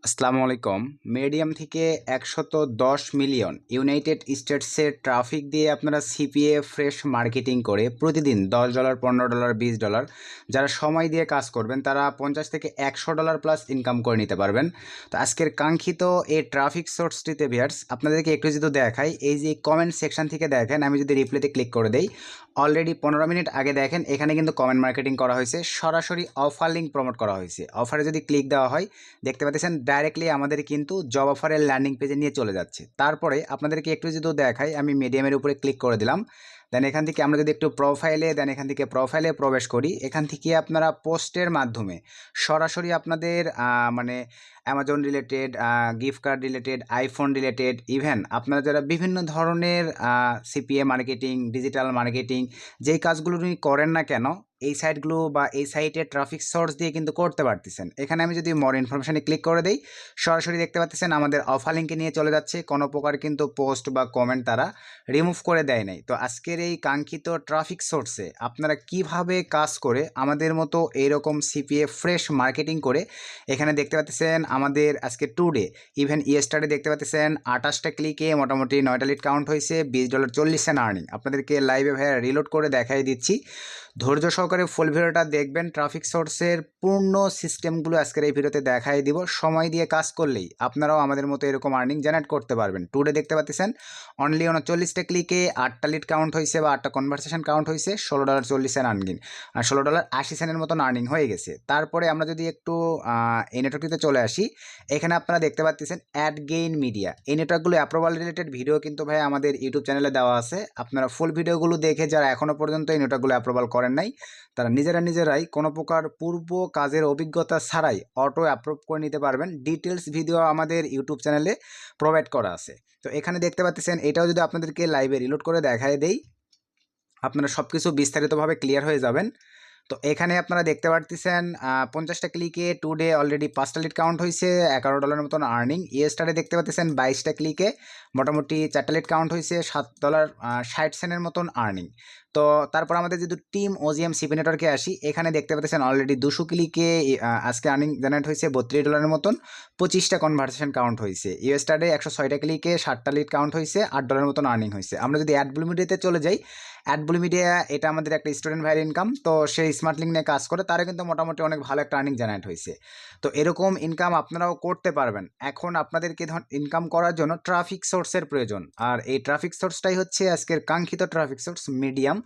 আসসালামু আলাইকুম। মিডিয়াম থেকে ১১০ মিলিয়ন ইউনাইটেড স্টেটসের ট্রাফিক দিয়ে আপনারা সিপিএ ফ্রেশ মার্কেটিং করে প্রতিদিন $10, $15, $20 যারা সময় দিয়ে কাজ করবেন তারা $50 থেকে $100 প্লাস ইনকাম করে নিতে পারবেন। তো আজকের কাঙ্ক্ষিত এই ট্রাফিক সোর্সটিতে ভিউয়ার্স আপনাদেরকে একটু যদি দেখাই, এই যে কমেন্ট সেকশন থেকে দেখেন, আমি যদি রিপ্লেতে ক্লিক করে দেই, অলরেডি 15 মিনিট আগে দেখেন এখানে কিন্তু কমেন্ট মার্কেটিং করা হয়েছে, সরাসরি অফার লিঙ্ক প্রমোট করা হয়েছে। অফারে যদি ক্লিক দেওয়া হয় দেখতে পাচ্ছেন ডাইরেক্টলি আমাদের কিন্তু জব অফারের ল্যান্ডিং পেজে নিয়ে চলে যাচ্ছে। তারপরে আপনাদেরকে একটু যদি দেখাই, আমি মিডিয়ামের উপরে ক্লিক করে দিলাম। দেন এখান থেকে আমরা যদি একটু এখান থেকে প্রোফাইলে প্রবেশ করি, এখান থেকে আপনারা পোস্টের মাধ্যমে সরাসরি আপনাদের মানে Amazon related, gift card related, iPhone related, even আপনারা যারা বিভিন্ন ধরনের সিপিএ মার্কেটিং, ডিজিটাল মার্কেটিং যেই কাজগুলো উনি করেন না কেন, এই সাইটগুলো বা এই সাইটের ট্রাফিক সোর্স দিয়ে কিন্তু করতে পারতেছেন। এখানে আমি যদি মোর ইনফরমেশনে ক্লিক করে দেই, সরাসরি দেখতে পাচ্ছেন আমাদের অফার লিঙ্কে নিয়ে চলে যাচ্ছে। কোনো প্রকার কিন্তু পোস্ট বা কমেন্ট তারা রিমুভ করে দেয় নাই। তো আজকের এই কাঙ্ক্ষিত ট্রাফিক সোর্সে আপনারা কিভাবে কাজ করে আমাদের মতো এইরকম সিপিএ ফ্রেশ মার্কেটিং করে, এখানে দেখতে পাচ্ছেন আমাদের আজকে টুডে, ইভেন ইয়েস্টারডে দেখতে পাচ্ছেন 28টা ক্লিকে মোটামুটি 9টা লিড কাউন্ট হয়েছে, $20.40 আর্নিং। আপনাদেরকে লাইভে ভাইয়া রিলোড করে দেখাই দিচ্ছি, ধৈর্য সহকারে ফুল ভিডিওটা দেখবেন। ট্রাফিক সোর্সের পূর্ণ সিস্টেমগুলো আজকের এই ভিডিওতে দেখাই দিব। সময় দিয়ে কাজ করলেই আপনারাও আমাদের মতো এরকম আর্নিং জেনারেট করতে পারবেন। টুডে দেখতে পাচ্ছেন অনলি 39টা ক্লিকে 8টা লিড কাউন্ট হয়েছে বা 8টা কনভারসেশন কাউন্ট হয়েছে, $16.40 আর্নিং আর $16.80 মতন আর্নিং হয়ে গেছে। তারপরে আমরা যদি একটু এই নেটওয়ার্কটিতে চলে আসি, এখানে আপনারা দেখতে পাচ্ছেন অ্যাড গেইন মিডিয়া। এই নেটওয়ার্কগুলো অ্যাপ্রুভাল রিলেটেড ভিডিও কিন্তু ভাই আমাদের ইউটিউব চ্যানেলে দেওয়া আছে। আপনারা ফুল ভিডিওগুলো দেখে যারা এখনও পর্যন্ত এই নেটওয়ার্কগুলো অ্যাপ্রুভাল করেন নাই, তারা নিজেরাই কোনো প্রকার পূর্ব কাজের অভিজ্ঞতা ছাড়াই অটো অ্যাপ্রুভ করে নিতে পারবেন। ডিটেলস ভিডিও আমাদের ইউটিউব চ্যানেলে প্রোভাইড করা আছে। তো এখানে দেখতে পাচ্ছেন, এটাও যদি আপনাদেরকে লাইভে রিলোড করে দেখায় দেই, আপনারা সব কিছু বিস্তারিতভাবে ক্লিয়ার হয়ে যাবেন। তো এখানে আপনারা দেখতে পারতেছেন 50টা ক্লিকে টুডে অলরেডি 5টা লিড কাউন্ট হয়েছে, $11 মতন আর্নিং। ইয়েস্টারে দেখতে পাচ্ছেন 22টা ক্লিকে মোটামুটি 4টা লিড কাউন্ট হয়েছে, $7.60 মতন আর্নিং। তো তারপর আমাদের যদি টিম ওজিএম সিপি নেটওয়ার্কে আসি, এখানে দেখতে পাচ্ছেন অলরেডি 200 ক্লিকে আজকে আর্নিং জেনারেট হয়েছে $32 মতন, 25টা কনভারসেশন কাউন্ট হয়েছে। ইয়েস্টারে 106টা ক্লিকে 7টা লিড কাউন্ট হয়েছে, $8 মতন আর্নিং হয়েছে। আমরা যদি অ্যাডব্লু মিডিয়াতে চলে যাই, অ্যাডব্লু মিডিয়া এটা আমাদের একটা স্টুডেন্ট ভাইয়ের ইনকাম, তো সেই স্মার্ট লিঙ্ক নিয়ে কাজ করে, তারা কিন্তু মোটামুটি অনেক ভালো একটা আর্নিং জেনারেট হয়েছে। তো এরকম ইনকাম আপনারাও করতে পারবেন। এখন আপনাদেরকে ইনকাম করার জন্য ট্রাফিক সোর্সের প্রয়োজন, আর এই ট্রাফিক সোর্সটাই হচ্ছে আজকের কাঙ্ক্ষিত ট্রাফিক সোর্স মিডিয়াম,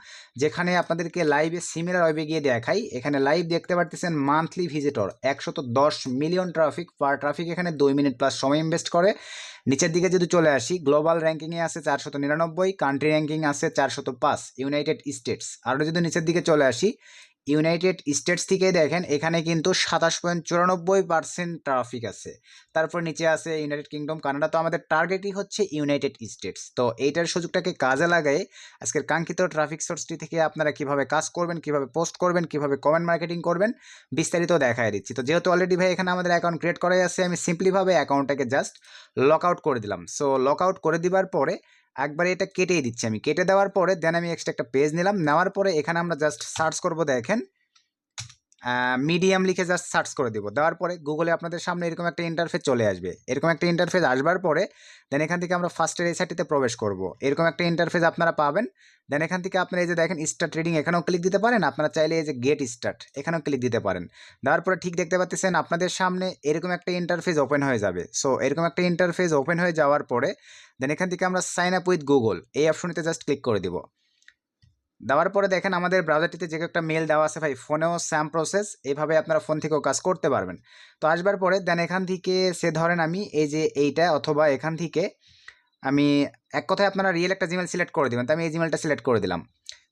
যেখানে আপনাদেরকে লাইভে সিমিলার ওয়েবে গিয়ে দেখাই। এখানে লাইভ দেখতে পারতেছেন মান্থলি ভিজিটর 110 মিলিয়ন ট্রাফিক, পার ট্রাফিক এখানে 2 মিনিট প্লাস সময় ইনভেস্ট করে। নিচের দিকে যদি চলে আসি, গ্লোবাল র্যাঙ্কিংয়ে আছে 499, কান্ট্রি র্যাঙ্কিং আছে 405, ইউনাইটেড স্টেটস। আর যদি নিচের দিকে চলে আসি, ইউনাইটেড স্টেটস থেকে দেখেন এখানে কিন্তু 27.94% ট্রাফিক আছে। তারপর নিচে আছে ইউনাইটেড কিংডম, কানাডা। তো আমাদের টার্গেটই হচ্ছে ইউনাইটেড স্টেটস। তো এইটার সুযোগটাকে কাজে লাগায় আজকের কাঙ্ক্ষিত ট্রাফিক সোর্সটি থেকে আপনারা কিভাবে কাজ করবেন, কিভাবে পোস্ট করবেন, কিভাবে কমেন্ট মার্কেটিং করবেন, বিস্তারিত দেখায় দিচ্ছি। তো যেহেতু অলরেডি ভাই এখানে আমাদের অ্যাকাউন্ট ক্রিয়েট করাই আছে, আমি সিম্পলিভাবে অ্যাকাউন্টটাকে জাস্ট লক আউট করে দিলাম। সো লক আউট করে দেওয়ার পরে একবারে এটা কেটেই দিচ্ছি। আমি কেটে দেওয়ার পরে দেন আমি এক্সট্রা একটা পেজ নিলাম। নেওয়ার পরে এখানে আমরা জাস্ট সার্চ করব, দেখেন মিডিয়াম লিখে জাস্ট সার্চ করে দেবো। দেওয়ার পরে গুগলে আপনাদের সামনে এরকম একটা ইন্টারফেস চলে আসবে। এরকম একটা ইন্টারফেস আসবার পরে দেন এখান থেকে আমরা ফার্স্টের এই সাইটটিতে প্রবেশ করব। এরকম একটা ইন্টারফেস আপনারা পাবেন। দেন এখান থেকে আপনারা এই যে দেখেন স্টার্ট ট্রেডিং, এখানেও ক্লিক দিতে পারেন। আপনারা চাইলে এই যে গেট স্টার্ট, এখানেও ক্লিক দিতে পারেন। দেওয়ার পরে ঠিক দেখতে পাচ্ছেন আপনাদের সামনে এরকম একটা ইন্টারফেস ওপেন হয়ে যাবে। সো এরকম একটা ইন্টারফেস ওপেন হয়ে যাওয়ার পরে দেন এখান থেকে আমরা সাইন আপ উইথ গুগল এই অপশনটিতে জাস্ট ক্লিক করে দিব। দেওয়ার পরে দেখেন আমাদের ব্রাউজারটিতে যে একটা মেল দেওয়া আছে, ভাই ফোনেও স্যাম প্রসেস, এইভাবে আপনারা ফোন থেকেও কাজ করতে পারবেন। তো আসবার পরে দেন এখান থেকে সে ধরেন আমি এই যে এইটা, অথবা এখান থেকে আমি এক কথায় আপনারা রিয়েল একটা জিমেল সিলেক্ট করে দেবেন। তো আমি এই জিমেলটা সিলেক্ট করে দিলাম।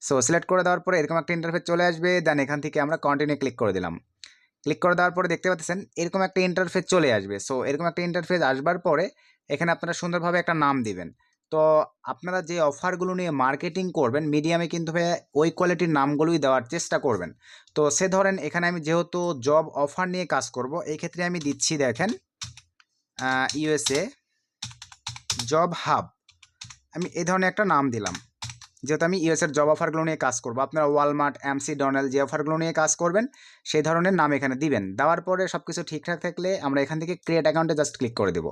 সো সিলেক্ট করে দেওয়ার পরে এরকম একটা ইন্টারফেস চলে আসবে। দেন এখান থেকে আমরা কন্টিনিউ ক্লিক করে দিলাম। ক্লিক করে দেওয়ার পরে দেখতে পাচ্ছেন এরকম একটা ইন্টারফেস চলে আসবে। সো এরকম একটা ইন্টারফেস আসবার পরে এখানে আপনারা সুন্দরভাবে একটা নাম দিবেন। তো আপনারা যে অফারগুলো নিয়ে মার্কেটিং করবেন মিডিয়ামে কিন্তু ভাইয়া ওই কোয়ালিটির নামগুলোই দেওয়ার চেষ্টা করবেন। তো সে ধরেন এখানে আমি যেহেতু জব অফার নিয়ে কাজ করব, এই ক্ষেত্রে আমি দিচ্ছি দেখেন ইউএসএ জব হাব, আমি এই ধরনের একটা নাম দিলাম। যেহেতু আমি ইউএসের জব অফারগুলো নিয়ে কাজ করবো, আপনারা ওয়ালমার্ট, এমসি ডোনাল্ড যে অফারগুলো নিয়ে কাজ করবেন সেই ধরনের নাম এখানে দিবেন। দেওয়ার পরে সব কিছু ঠিকঠাক থাকলে আমরা এখান থেকে ক্রিয়েট অ্যাকাউন্টে জাস্ট ক্লিক করে দেবো।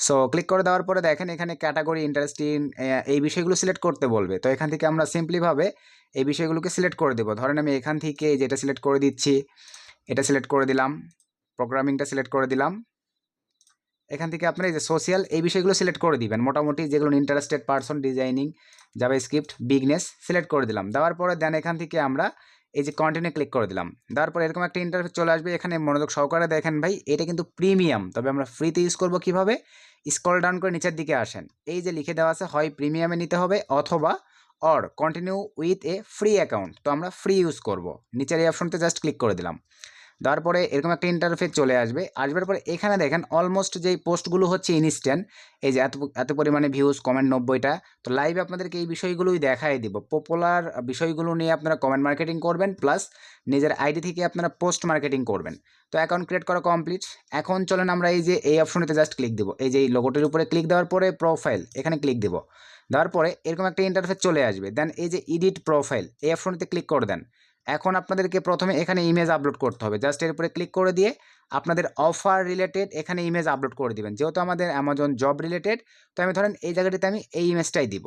সো ক্লিক করে দেওয়ার পরে দেখেন এখানে ক্যাটাগরি, ইন্টারেস্টিং, এই বিষয়গুলো সিলেক্ট করতে বলবে। তো এখান থেকে আমরা সিম্পলিভাবে এই বিষয়গুলোকে সিলেক্ট করে দেবো। ধরেন আমি এখান থেকে যেটা সিলেক্ট করে দিচ্ছি, এটা সিলেক্ট করে দিলাম, প্রোগ্রামিংটা সিলেক্ট করে দিলাম। এখান থেকে আপনারা এই যে সোশ্যাল, এই বিষয়গুলো সিলেক্ট করে দিবেন, মোটামুটি যেগুলো interested person, designing, JavaScript, business select করে দিলাম। দেওয়ার পরে দেন এখান থেকে আমরা এই যে কন্টিনিউ ক্লিক করে দিলাম। দেওয়ার পরে এরকম একটা ইন্টারফেস চলে আসবে। এখানে মনোযোগ সহকারে দেখেন ভাই, এটা কিন্তু প্রিমিয়াম, তবে আমরা ফ্রিতে ইউজ করব কিভাবে? স্ক্রল ডাউন করে নিচের দিকে আসেন, এই যে লিখে দেওয়া আছে হয় প্রিমিয়ামে নিতে হবে অথবা or continue with a free account. তো আমরা ফ্রি ইউজ করব, নিচের এই অপশনতে জাস্ট ক্লিক করে দিলাম। তারপরে এরকম একটা ইন্টারফেস চলে আসবে। আসবার পরে এখানে দেখেন অলমোস্ট যেই পোস্টগুলো হচ্ছে ইনস্ট্যান্ট, এই যে এত পরিমাণে ভিউজ, কমেন্ট 90টা। তো লাইভে আপনাদেরকে এই বিষয়গুলোই দেখাই দিব, পপুলার বিষয়গুলো নিয়ে আপনারা কমেন্ট মার্কেটিং করবেন, প্লাস নিজের আইডি থেকে আপনারা পোস্ট মার্কেটিং করবেন। তো অ্যাকাউন্ট ক্রিয়েট করা কমপ্লিট। এখন চলেন আমরা এই যে এই অপশনটিতে জাস্ট ক্লিক দেবো, এই যে এই লোগোটির উপরে ক্লিক দেওয়ার পরে প্রোফাইল, এখানে ক্লিক দেবো। দেওয়ার পরে এরকম একটা ইন্টারফেস চলে আসবে। দেন এই যে এডিট প্রোফাইল, এই অপশনটিতে ক্লিক করে দেন। এখন আপনাদেরকে প্রথমে এখানে ইমেজ আপলোড করতে হবে, জাস্ট এর উপরে ক্লিক করে দিয়ে আপনাদের অফার রিলেটেড এখানে ইমেজ আপলোড করে দিবেন। যেহেতু আমাদের অ্যামাজন জব রিলেটেড, তো আমি ধরেন এই জায়গাটিতে আমি এই ইমেজটাই দিব।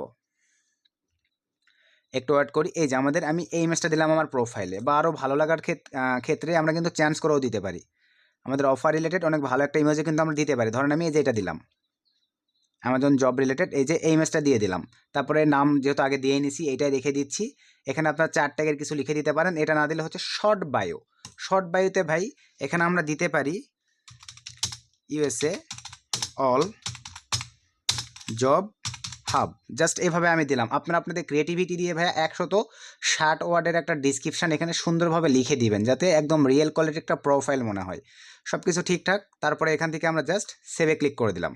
একটু ওয়েট করি, এই যে আমি এই ইমেজটা দিলাম আমার প্রোফাইলে, বা আরও ভালো লাগার ক্ষেত্রে আমরা কিন্তু চেঞ্জ করেও দিতে পারি। আমাদের অফার রিলেটেড অনেক ভালো একটা ইমেজও কিন্তু আমরা দিতে পারি। ধরেন আমি এই যে এটা দিলাম, অ্যামাজন জব রিলেটেড, এই যে এই ইমেজটা দিয়ে দিলাম। তারপরে নাম যেহেতু আগে দিয়ে নিছি, এইটাই রেখে দিচ্ছি। এখানে আপনার 4 ট্যাগের কিছু লিখে দিতে পারেন। এটা না দিলে হচ্ছে শর্ট বায়ো। শর্ট বায়োতে ভাই এখানে আমরা দিতে পারি USA all job hub, just এভাবে আমি দিলাম। আপনারা আপনাদের ক্রিয়েটিভিটি দিয়ে ভাইয়া 160 ওয়ার্ডের একটা ডিসক্রিপশান এখানে সুন্দরভাবে লিখে দিবেন, যাতে একদম রিয়েল কোয়ালিটির একটা প্রোফাইল মনে হয়। সব কিছু ঠিকঠাক। তারপরে এখান থেকে আমরা জাস্ট সেভে ক্লিক করে দিলাম।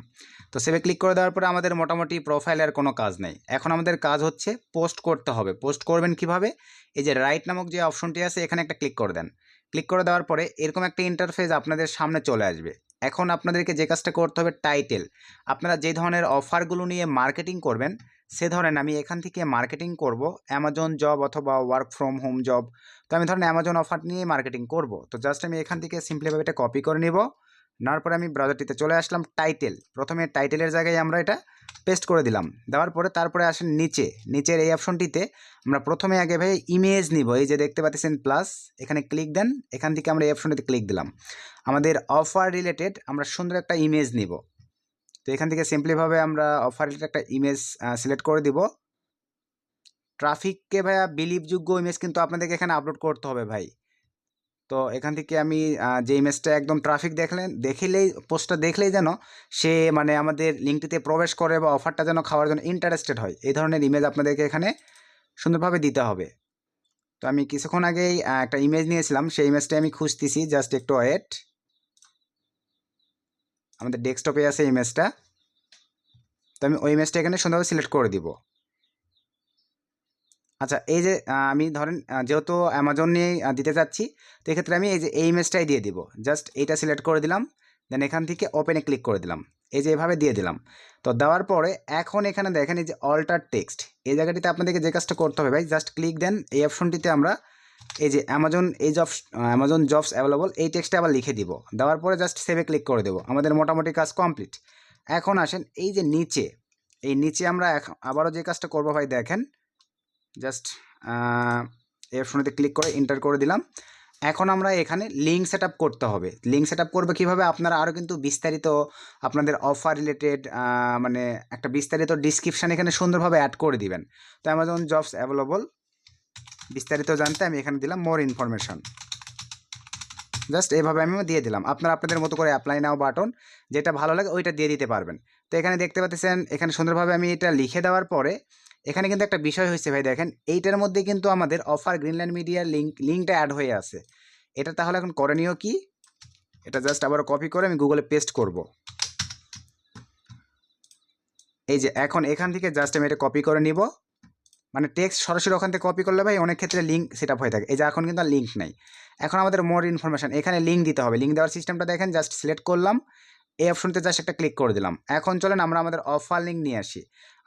তো সেভে ক্লিক করে দেওয়ার পরে আমাদের মোটামুটি প্রোফাইলের কোনো কাজ নেই। এখন আমাদের কাজ হচ্ছে পোস্ট করতে হবে। পোস্ট করবেন কিভাবে? এই যে রাইট নামক যে অপশনটি আছে, এখানে একটা ক্লিক করে দেন। ক্লিক করে দেওয়ার পরে এরকম একটা ইন্টারফেস আপনাদের সামনে চলে আসবে। এখন আপনাদেরকে যে কাজটা করতে হবে, টাইটেল, আপনারা যে ধরনের অফারগুলো নিয়ে মার্কেটিং করবেন, সে ধরেন আমি এখান থেকে মার্কেটিং করব অ্যামাজন জব অথবা ওয়ার্ক ফ্রম হোম জব। তো আমি ধরেন অ্যামাজন অফার নিয়ে মার্কেটিং করব। তো জাস্ট আমি এখান থেকে সিম্পলিভাবে এটা কপি করে নিব। নেওয়ার পরে আমি ব্রাউজারটিতে চলে আসলাম, টাইটেল, প্রথমে টাইটেলের জায়গায় আমরা এটা পেস্ট করে দিলাম। দেওয়ার পরে তারপরে আসেন নিচের এই অপশনটিতে আমরা প্রথমে আগে ভাই ইমেজ নিব। এই যে দেখতে পাচ্ছেন প্লাস, এখানে ক্লিক দেন। এখান থেকে আমরা এই অপশনটিতে ক্লিক দিলাম। আমাদের অফার রিলেটেড আমরা সুন্দর একটা ইমেজ নিব। তো এখান থেকে সিম্পলিভাবে আমরা অফার রিলেটেড একটা ইমেজ সিলেক্ট করে দিব। ট্রাফিককে ভাইয়া বিলিভযোগ্য ইমেজ কিন্তু আপনাদেরকে এখানে আপলোড করতে হবে ভাই। তো এখান থেকে আমি যে ইমেজটা একদম ট্রাফিক দেখলেই পোস্টটা দেখলেই যেন সে মানে আমাদের লিঙ্কটিতে প্রবেশ করে বা অফারটা যেন খাওয়ার জন্য ইন্টারেস্টেড হয়, এই ধরনের ইমেজ আপনাদেরকে এখানে সুন্দরভাবে দিতে হবে। তো আমি কিছুক্ষণ আগেই একটা ইমেজ নিয়েছিলাম, সেই ইমেজটা আমি খুঁজতেছি, জাস্ট একটু ওয়েট। আমাদের ডেস্কটপে আছে ইমেজটা। তো আমি ওই ইমেজটা এখানে সুন্দরভাবে সিলেক্ট করে দিব। আচ্ছা, এই যে আমি ধরেন যেহেতু অ্যামাজন নিয়ে দিতে চাচ্ছি, তো এক্ষেত্রে আমি এই যে এই ইমেজটাই দিয়ে দিব। জাস্ট এইটা সিলেক্ট করে দিলাম, দেন এখান থেকে ওপেনে ক্লিক করে দিলাম। এই যে এভাবে দিয়ে দিলাম। তো দেওয়ার পরে এখন এখানে দেখেন এই যে অল্টার টেক্সট, এই জায়গাটিতে আপনাদেরকে যে কাজটা করতে হবে ভাই, জাস্ট ক্লিক দেন। এই অপশনটিতে আমরা এই যে অ্যামাজন জবস অ্যাভেলেবল, এই টেক্সটে আবার লিখে দিব। দেওয়ার পরে জাস্ট সেভে ক্লিক করে দেবো। আমাদের মোটামুটি কাজ কমপ্লিট। এখন আসেন এই যে নিচে আমরা আবারও যে কাজটা করবো ভাই, দেখেন জাস্ট এই অপশনটিতে ক্লিক করে এন্টার করে দিলাম। এখন আমরা এখানে লিঙ্ক সেট আপ করতে হবে। লিঙ্ক সেট আপ করবে কীভাবে? আপনারা আরও কিন্তু বিস্তারিত আপনাদের অফার রিলেটেড মানে একটা বিস্তারিত ডিসক্রিপশান এখানে সুন্দরভাবে অ্যাড করে দিবেন। তো অ্যামাজন জবস অ্যাভেলেবল বিস্তারিত জানতে আমি এখানে দিলাম মোর ইনফরমেশন। জাস্ট এইভাবে আমি দিয়ে দিলাম। আপনারা আপনাদের মতো করে অ্যাপ্লাই নাও বাটন, যেটা ভালো লাগে ওইটা দিয়ে দিতে পারবেন। তো এখানে দেখতে পাচ্ছেন, এখানে সুন্দরভাবে আমি এটা লিখে দেওয়ার পরে এখানে কিন্তু একটা বিষয় হয়েছে ভাই, দেখেন এইটার মধ্যে কিন্তু আমাদের অফার গ্রিনল্যান্ড মিডিয়ার লিঙ্কটা অ্যাড হয়ে আছে। এটা তাহলে এখন করণীয় কি? এটা জাস্ট আবার কপি করে আমি গুগলে পেস্ট করব। এই যে এখন এখান থেকে জাস্ট আমি এটা কপি করে নিব। মানে টেক্সট সরাসরি ওখান থেকে কপি করলে ভাই অনেক ক্ষেত্রে লিঙ্ক সেট আপ হয়ে থাকে। এই যে এখন কিন্তু আর লিঙ্ক নাই। এখন আমাদের মোর ইনফরমেশান, এখানে লিঙ্ক দিতে হবে। লিঙ্ক দেওয়ার সিস্টেমটা দেখেন, জাস্ট সিলেক্ট করলাম, এই অপশনতে জাস্ট একটা ক্লিক করে দিলাম। এখন চলেন আমরা আমাদের অফার লিঙ্ক নিয়ে আসি।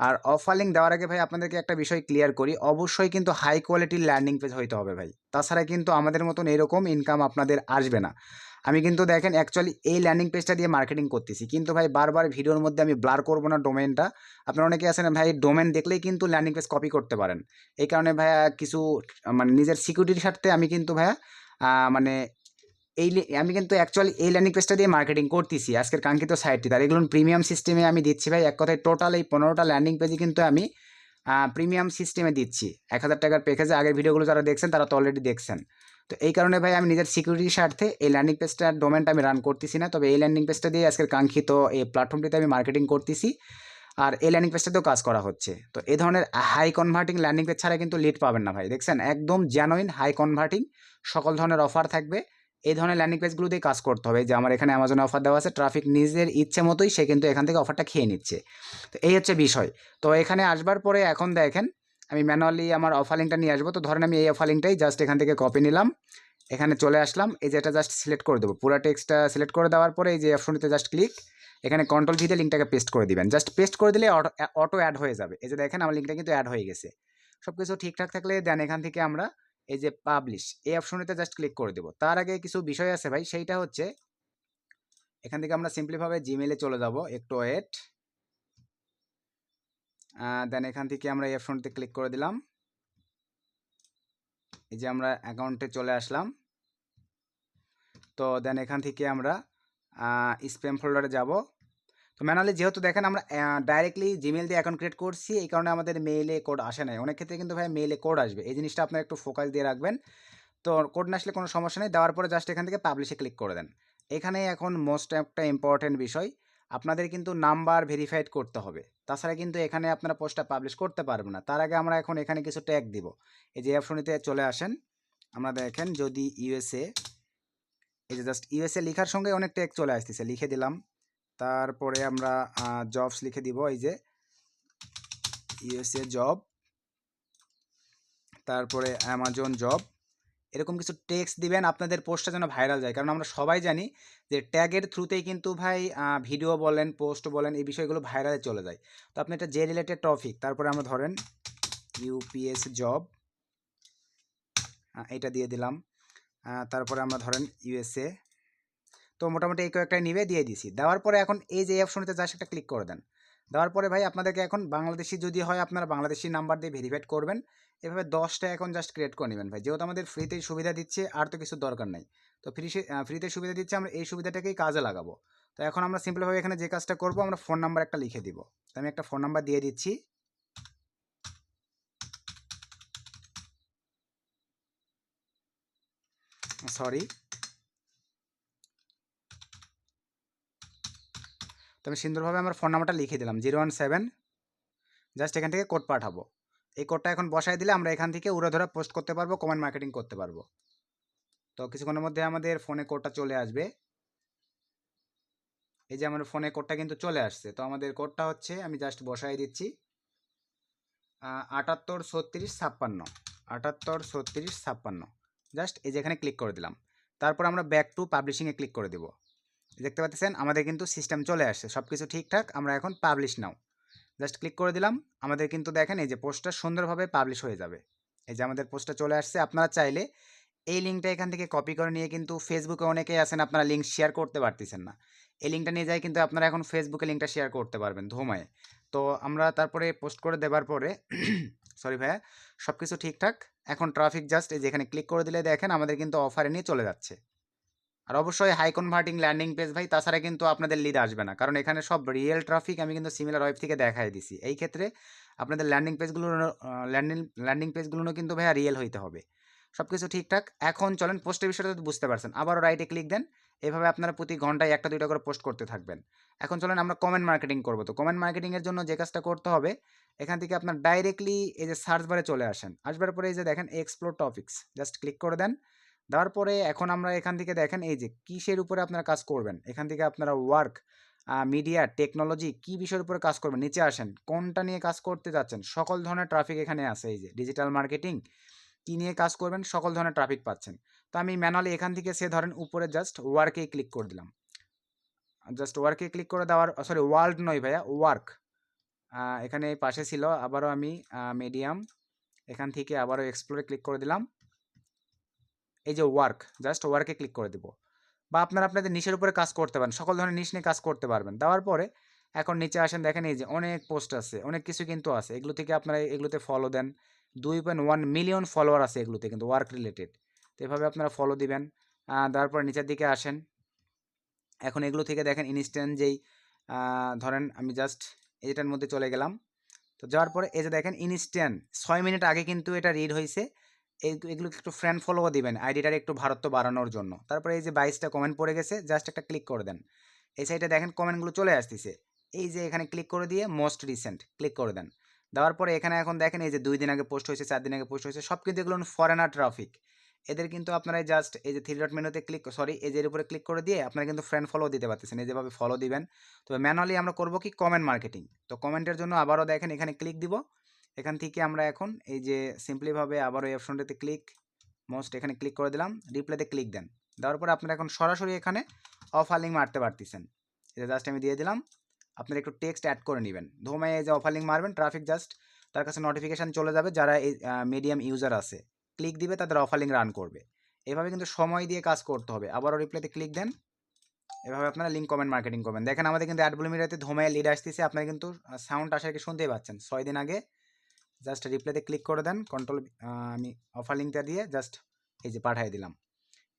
আর অফার লিঙ্ক দেওয়ার আগে ভাই আপনাদেরকে একটা বিষয় ক্লিয়ার করি, অবশ্যই কিন্তু হাই কোয়ালিটির ল্যান্ডিং পেজ হইতে হবে ভাই, তাছাড়া কিন্তু আমাদের মতন এরকম ইনকাম আপনাদের আসবে না। আমি কিন্তু দেখেন অ্যাকচুয়ালি এই ল্যান্ডিং পেজটা দিয়ে মার্কেটিং করতেছি, কিন্তু ভাই বারবার ভিডিওর মধ্যে আমি ব্লার করবো না ডোমেনটা। আপনারা অনেকে আছেন ভাই ডোমেন দেখলেই কিন্তু ল্যান্ডিং পেজ কপি করতে পারেন। এই কারণে ভাইয়া কিছু মানে নিজের সিকিউরিটির স্বার্থে আমি কিন্তু ভাইয়া মানে আমি কিন্তু অ্যাকচুয়ালি এই ল্যান্ডিং পেজটা দিয়ে মার্কেটিং করতেছি আজকের কাঙ্ক্ষিত সাইটটি, তার এগুলো প্রিমিয়াম সিস্টেমে আমি দিচ্ছি ভাই। এক কথায় টোটাল এই 15টা ল্যান্ডিং পেজই কিন্তু আমি প্রিমিয়াম সিস্টেমে দিচ্ছি 1000 টাকার প্যাকেজে। আগের ভিডিওগুলো যারা দেখছেন তারা তো অলরেডি দেখছেন। তো এই কারণে ভাই আমি নিজের সিকিউরিটির স্বার্থে এই ল্যান্ডিং পেজটার ডোমেনটা আমি রান করতেছি না, তবে এই ল্যান্ডিং পেজটা দিয়ে আজকের কাঙ্ক্ষিত এই প্ল্যাটফর্মটিতে আমি মার্কেটিং করতেছি, আর এই ল্যান্ডিং পেজটাতেও কাজ করা হচ্ছে। তো এই ধরনের হাই কনভার্টিং ল্যান্ডিং পেজ ছাড়া কিন্তু লিড পাবেন না ভাই, দেখছেন একদম জেনুইন হাই কনভার্টিং সকল ধরনের অফার থাকবে। এই ধরনের ল্যান্ডিং পেজগুলো দিয়ে কাজ করতে হবে। যে আমার এখানে অ্যামাজনে অফার দেওয়া আছে, ট্রাফিক নিজের ইচ্ছে মতোই সে কিন্তু এখান থেকে অফারটা খেয়ে নিচ্ছে। তো এই হচ্ছে বিষয়। তো এখানে আসবার পরে এখন দেখেন আমি ম্যানুয়ালি আমার অফার লিঙ্কটা নিয়ে আসবো। তো ধরেন আমি এই অফার লিঙ্কটাই জাস্ট এখান থেকে কপি নিলাম, এখানে চলে আসলাম, এই যে এটা জাস্ট সিলেক্ট করে দেবো, পুরো টেক্সটটা সিলেক্ট করে দেওয়ার পরে এই যে অপশনটিতে জাস্ট ক্লিক, এখানে কন্ট্রোল ভিতে লিঙ্কটাকে পেস্ট করে দিবেন। জাস্ট পেস্ট করে দিলে অটো অ্যাড হয়ে যাবে। এই যে দেখেন আমার লিঙ্কটা কিন্তু অ্যাড হয়ে গেছে। সব কিছু ঠিকঠাক থাকলে দেন এখান থেকে আমরা এই যে পাবলিশ এই অপশনটিতে জাস্ট ক্লিক করে দেবো। তার আগে কিছু বিষয় আছে ভাই, সেইটা হচ্ছে এখান থেকে আমরা সিম্পলিভাবে জিমেইলে চলে যাব, একটু ওয়েট। দেন এখান থেকে আমরা এই অপশনটিতে ক্লিক করে দিলাম, এই যে আমরা অ্যাকাউন্টে চলে আসলাম। তো দেন এখান থেকে আমরা স্প্যাম ফোল্ডারে যাব। তো ম্যানুয়ালি যেহেতু দেখেন আমরা ডাইরেক্টলি জিমেল দিয়ে অ্যাকাউন্ট ক্রিয়েট করছি, এই কারণে আমাদের মেইলে কোড আসে নাই। অনেক ক্ষেত্রে কিন্তু ভাই মেইলে কোড আসবে, এই জিনিসটা আপনারা একটু ফোকাস দিয়ে রাখবেন। তো কোড না আসলে কোনো সমস্যা নেই, দেওয়ার পরে জাস্ট এখান থেকে পাবলিশে ক্লিক করে দেন। এখানে এখন মোস্ট একটা ইম্পর্টেন্ট বিষয়, আপনাদের কিন্তু নাম্বার ভেরিফাইড করতে হবে, তাছাড়া কিন্তু এখানে আপনারা পোস্টটা পাবলিশ করতে পারবেন না। তার আগে আমরা এখন এখানে কিছু ট্যাগ দিব। এই যে অপশনটিতে চলে আসেন, আমরা দেখেন যদি ইউএসএ, এই যে জাস্ট ইউএসএ লেখার সঙ্গে অনেক ট্যাগ চলে আসতেছে, লিখে দিলাম। তারপরে আমরা জবস লিখে দিব, এই যে ইউএসএ জব, তারপরে অ্যামাজন জব, এরকম কিছু টেক্সট দিবেন আপনাদের পোস্টটা যেন ভাইরাল যায়। কারণ আমরা সবাই জানি যে ট্যাগের থ্রুতেই কিন্তু ভাই ভিডিও বলেন পোস্ট বলেন এই বিষয়গুলো ভাইরালে চলে যায়। তো আপনি এটা যে রিলেটেড টপিক, তারপরে আমরা ধরেন ইউপিএস জব, এটা দিয়ে দিলাম। তারপরে আমরা ধরেন ইউএসএ। তো মোটামুটি এই কয়েকটাই নিবে দিয়ে দিছি। দেওয়ার পরে এখন এই যে অপশনতে জাস্ট একটা ক্লিক করে দেন। দেওয়ার পরে ভাই আপনাদেরকে এখন বাংলাদেশি যদি হয় আপনারা বাংলাদেশি নাম্বার দিয়ে ভেরিফাইড করবেন। এভাবে 10টা এখন জাস্ট ক্রিয়েট করে নেবেন ভাই, যেহেতু আমাদের ফ্রিতেই সুবিধা দিচ্ছে আর তো কিছু দরকার নাই। তো ফ্রিতে সুবিধা দিচ্ছে, আমরা এই সুবিধাটাকেই কাজে লাগাবো। তো এখন আমরা সিম্পলভাবে এখানে যে কাজটা করবো, আমরা ফোন নাম্বার একটা লিখে দিব। তো আমি একটা ফোন নাম্বার দিয়ে দিচ্ছি। সরি, তো আমি সুন্দরভাবে আমার ফোন নাম্বারটা লিখে দিলাম 017। জাস্ট এখান থেকে কোড পাঠাবো। এই কোডটা এখন বসায় দিলে আমরা এখান থেকে উড়াধরা পোস্ট করতে পারবো, কমেন্ট মার্কেটিং করতে পারবো। তো কিছুক্ষণের মধ্যে আমাদের ফোনে কোডটা চলে আসবে। এই যে আমার ফোনে কোডটা কিন্তু চলে আসছে। তো আমাদের কোডটা হচ্ছে, আমি জাস্ট বসাই দিচ্ছি 783656, 783656। জাস্ট এই যে এখানে ক্লিক করে দিলাম। তারপর আমরা ব্যাক টু পাবলিশিংয়ে ক্লিক করে দেবো। দেখতে পাচ্ছেন আমাদের কিন্তু সিস্টেম চলে আসছে, সব কিছু ঠিকঠাক। আমরা এখন পাবলিশ নাও জাস্ট ক্লিক করে দিলাম। আমাদের কিন্তু দেখেন এই যে পোস্টটা সুন্দরভাবে পাবলিশ হয়ে যাবে। এই যে আমাদের পোস্টটা চলে আসছে। আপনারা চাইলে এই লিঙ্কটা এখান থেকে কপি করে নিয়ে কিন্তু ফেসবুকে অনেকেই আছেন আপনারা লিঙ্ক শেয়ার করতে পারতেছেন না, এই লিঙ্কটা নিয়ে যাই কিন্তু আপনারা এখন ফেসবুকে লিঙ্কটা শেয়ার করতে পারবেন ধুমায়। তো আমরা তারপরে পোস্ট করে দেওয়ার পরে সরি ভাইয়া, সব কিছু ঠিকঠাক। এখন ট্রাফিক জাস্ট এই যেখানে ক্লিক করে দিলে দেখেন আমাদের কিন্তু অফারে নিয়ে চলে যাচ্ছে। আর অবশ্যই হাই কনভার্টিং ল্যান্ডিং পেজ ভাই, তাছাড়া কিন্তু আপনাদের লিড আসবে না, কারণ এখানে সব রিয়েল ট্রাফিক আমি কিন্তু সিমিলার ওয়েব থেকে দেখাই দিছি। এই ক্ষেত্রে আপনাদের ল্যান্ডিং পেজগুলো কিন্তু ভাইয়া রিয়েল হইতে হবে। সব কিছু ঠিকঠাক। এখন চলেন পোস্টের বিষয়টা তো বুঝতে পারছেন, আবারও রাইটে ক্লিক দেন। এভাবে আপনারা প্রতি ঘন্টায় 1-2টা করে পোস্ট করতে থাকবেন। এখন চলেন আমরা কমেন্ট মার্কেটিং করবো। তো কমেন্ট মার্কেটিংয়ের জন্য যে কাজটা করতে হবে, এখান থেকে আপনার ডাইরেক্টলি এই যে সার্চ বারে চলে আসেন। আসবার পরে এই যে দেখেন এক্সপ্লোর টপিক্স, জাস্ট ক্লিক করে দেন। দেওয়ার পরে এখন আমরা এখান থেকে দেখেন এই যে কিসের উপরে আপনারা কাজ করবেন, এখান থেকে আপনারা ওয়ার্ক, মিডিয়া, টেকনোলজি, কি বিষয়ের উপরে কাজ করবেন নিচে আসেন, কোনটা নিয়ে কাজ করতে যাচ্ছেন, সকল ধরনের ট্রাফিক এখানে আছে। এই যে ডিজিটাল মার্কেটিং কী নিয়ে কাজ করবেন, সকল ধরনের ট্রাফিক পাচ্ছেন। তো আমি ম্যানুয়ালি এখান থেকে সে ধরেন উপরে জাস্ট ওয়ার্কেই ক্লিক করে দিলাম। জাস্ট ওয়ার্কে ক্লিক করে দেওয়ার, সরি ওয়ার্ল্ড নয় ভাইয়া, ওয়ার্ক এখানে পাশে ছিল। আবারও আমি মিডিয়াম, এখান থেকে আবারও এক্সপ্লোরে ক্লিক করে দিলাম। এই যে ওয়ার্ক, জাস্ট ওয়ার্কে ক্লিক করে দেবো। বা আপনারা আপনাদের নিশের উপরে কাজ করতে পারেন, সকল ধরনের নিশ নিয়ে কাজ করতে পারবেন। দেওয়ার পরে এখন নিচে আসেন, দেখেন এই যে অনেক পোস্ট আছে, অনেক কিছু কিন্তু আছে। এগুলো থেকে আপনারা এগুলোতে ফলো দেন। 2.1 মিলিয়ন ফলোয়ার আছে এগুলোতে কিন্তু ওয়ার্ক রিলেটেড। তো এভাবে আপনারা ফলো দিবেন। দেওয়ার পর নিচের দিকে আসেন। এখন এগুলো থেকে দেখেন ইনস্ট্যান্ট যেই ধরেন আমি জাস্ট এটার মধ্যে চলে গেলাম। তো যাওয়ার পরে এই যে দেখেন ইনস্ট্যান্ট 6 মিনিট আগে কিন্তু এটা রিড হয়েছে। এগুলো একটু ফ্রেন্ড ফলোও দিবেন আইডিটার একটু ভারত্ব বাড়ানোর জন্য। তারপরে এই যে 22টা কমেন্ট পড়ে গেছে, জাস্ট একটা ক্লিক করে দেন। এই সাইডে দেখেন কমেন্টগুলো চলে আসতেছে। এই যে এখানে ক্লিক করে দিয়ে মোস্ট রিসেন্ট ক্লিক করে দেন। দেওয়ার পরে এখানে এখন দেখেন এই যে 2 দিন আগে পোস্ট হয়েছে, 4 দিন আগে পোস্ট হয়েছে, সব কিন্তু এগুলো ফরেনার ট্রাফিক। এদের কিন্তু আপনারা জাস্ট এই যে 3 ডট মেনুতে ক্লিক, সরি এই যে এর উপরে ক্লিক করে দিয়ে আপনারা কিন্তু ফ্রেন্ড ফলো দিতে পারতেছেন। এই যেভাবে ফলো দিবেন। তবে ম্যানুয়ালি আমরা করব কি কমেন্ট মার্কেটিং। তো কমেন্টের জন্য আবারও দেখেন এখানে ক্লিক দিব। এখান থেকে আমরা এখন এই যে সিম্পলিভাবে আবারও এই অপশনটাতে ক্লিক, মোস্ট এখানে ক্লিক করে দিলাম, রিপ্লাইতে ক্লিক দেন। দেওয়ার পরে আপনারা এখন সরাসরি এখানে অফার লিঙ্ক মারতে পারতেছেন। এটা জাস্ট আমি দিয়ে দিলাম। আপনারা একটু টেক্সট অ্যাড করে নেবেন। ধোমায় এই যে অফার লিঙ্ক মারবেন, ট্রাফিক জাস্ট তার কাছে নোটিফিকেশান চলে যাবে। যারা এই মিডিয়াম ইউজার আছে ক্লিক দিবে তাদের অফার লিঙ্ক রান করবে। এভাবে কিন্তু সময় দিয়ে কাজ করতে হবে। আবারও রিপ্লাইতে ক্লিক দেন। এভাবে আপনারা লিঙ্ক কমেন্ট মার্কেটিং করবেন। দেখেন আমাদের কিন্তু অ্যাড ভলিউমিটাতে ধোমায় লিড আসতেছে। আপনারা কিন্তু সাউন্ড আসার কি শুনতেই পাচ্ছেন। 6 দিন আগে জাস্ট রিপ্লাইতে ক্লিক করে দেন। কন্ট্রোল আমি অফার লিঙ্কটা দিয়ে জাস্ট এই যে পাঠিয়ে দিলাম।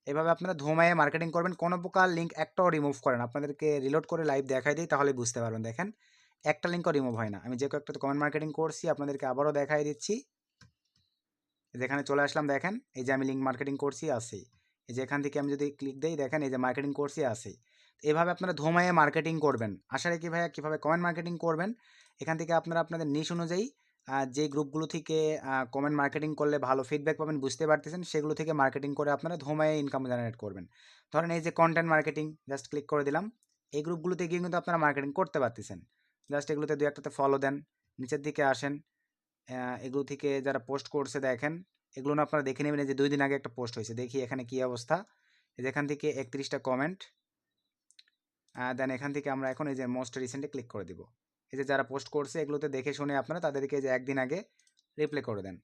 এভাবে আপনারা ধোমায়ে মার্কেটিং করবেন। কোনো প্রকার লিঙ্ক একটাও রিমুভ করেন, আপনাদেরকে রিলোড করে লাইভ দেখাই দিই তাহলে বুঝতে পারবেন। দেখেন একটা লিঙ্কও রিমুভ হয় না। আমি যে কয়েকটা কমেন্ট মার্কেটিং করছি আপনাদেরকে আবারও দেখাই দিচ্ছি। যেখানে চলে আসলাম দেখেন এই যে আমি লিঙ্ক মার্কেটিং করছি আছেই। এই যে এখান থেকে আমি যদি ক্লিক দিই দেখেন এই যে মার্কেটিং করছি আছেই। এভাবে আপনারা ধোমায়ে মার্কেটিং করবেন। আশা রাখি ভাইয়া কীভাবে কমেন্ট মার্কেটিং করবেন। এখান থেকে আপনারা আপনাদের নিশ অনুযায়ী যে গ্রুপগুলো থেকে কমেন্ট মার্কেটিং করলে ভালো ফিডব্যাক পাবেন বুঝতে পারতেছেন, সেগুলো থেকে মার্কেটিং করে আপনারা ধোমায়ে ইনকাম জেনারেট করবেন। ধরেন এই যে কন্টেন্ট মার্কেটিং, জাস্ট ক্লিক করে দিলাম। এই গ্রুপগুলোতে গিয়ে কিন্তু আপনারা মার্কেটিং করতে পারতেছেন। জাস্ট এগুলোতে 2-1টাতে ফলো দেন, নিচের দিকে আসেন। এগুলো থেকে যারা পোস্ট করছে দেখেন, এগুলো না আপনারা দেখে নেবেন। যে 2 দিন আগে একটা পোস্ট হয়েছে, দেখি এখানে কী অবস্থা। এখান থেকে 31টা কমেন্ট। দেন এখান থেকে আমরা এখন এই যে মোস্ট রিসেন্টে ক্লিক করে দিব। এই যে যারা পোস্ট করছে এগুলোতে দেখে শুনে আপনারা তাদেরকে যে 1 দিন আগে রিপ্লাই করে দেন।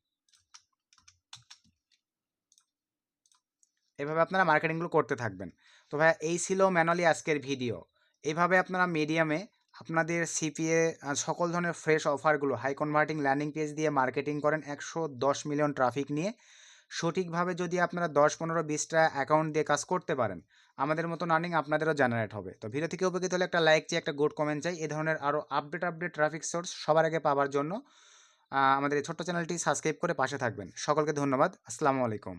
এভাবে আপনারা মার্কেটিংগুলো করতে থাকবেন। তো ভাইয়া এই ছিল ম্যানুয়ালি আজকের ভিডিও। এইভাবে আপনারা মিডিয়ামে আপনাদের সিপিএ সকল ধরনের ফ্রেশ অফারগুলো হাই কনভার্টিং ল্যান্ডিং পেজ দিয়ে মার্কেটিং করেন 110 মিলিয়ন ট্রাফিক নিয়ে। সঠিকভাবে যদি আপনারা 10, 15, 20টা অ্যাকাউন্ট দিয়ে কাজ করতে পারেন, আমাদের মতো আর্নিং আপনাদেরও জেনারেট হবে। তো ভিডিও থেকে উপকৃত হলে একটা লাইক চাই, একটা গুড কমেন্ট চাই। এই ধরনের আরও আপডেট ট্রাফিক সোর্স সবার আগে পাওয়ার জন্য আমাদের এই ছোট্ট চ্যানেলটি সাবস্ক্রাইব করে পাশে থাকবেন। সকলকে ধন্যবাদ। আসসালামু আলাইকুম।